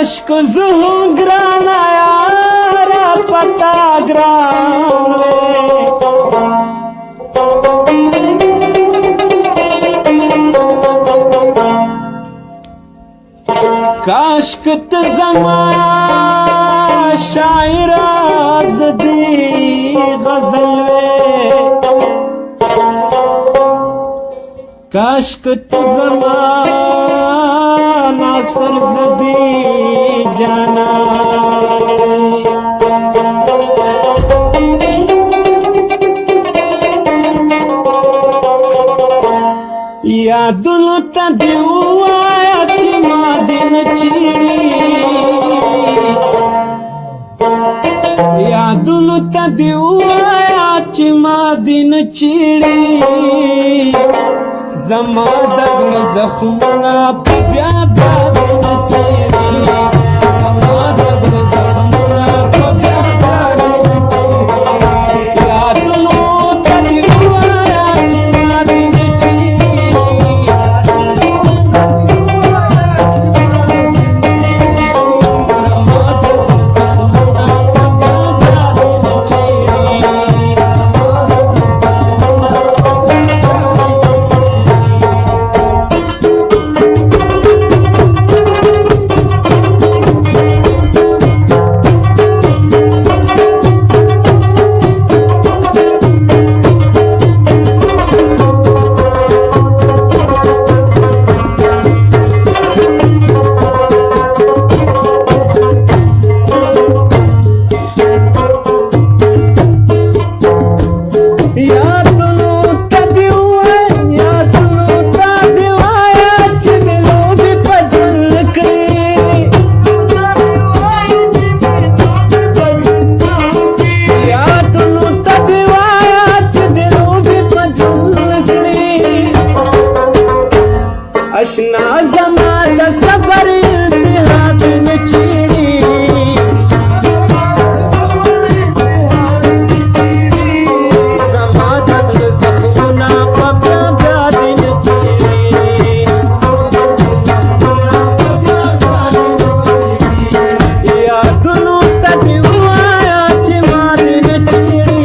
عشق زه ګران یاره پتا ګران کاش کت زما شاعر زدی غزل وے کاش کت زما ناصر زدی جانا یادونو ته دې ووایه چې ما دې نه چیړي یادونو ته دې ووایه چې ما دې نه چیړي زما د زړه زخمونه په بیا بیا دې نه چیړي زما د زړه زخمونه په بیا بیا دې نه چیړي یادونو ته دې ووایه چې ما دې نه چیړي اشنا زما د صبر انتها دې نه چیړي زما د زړه زخمونه په بیا بیا دې نه چیړي یادونو ته دې ووایه چې ما دې نه چیړي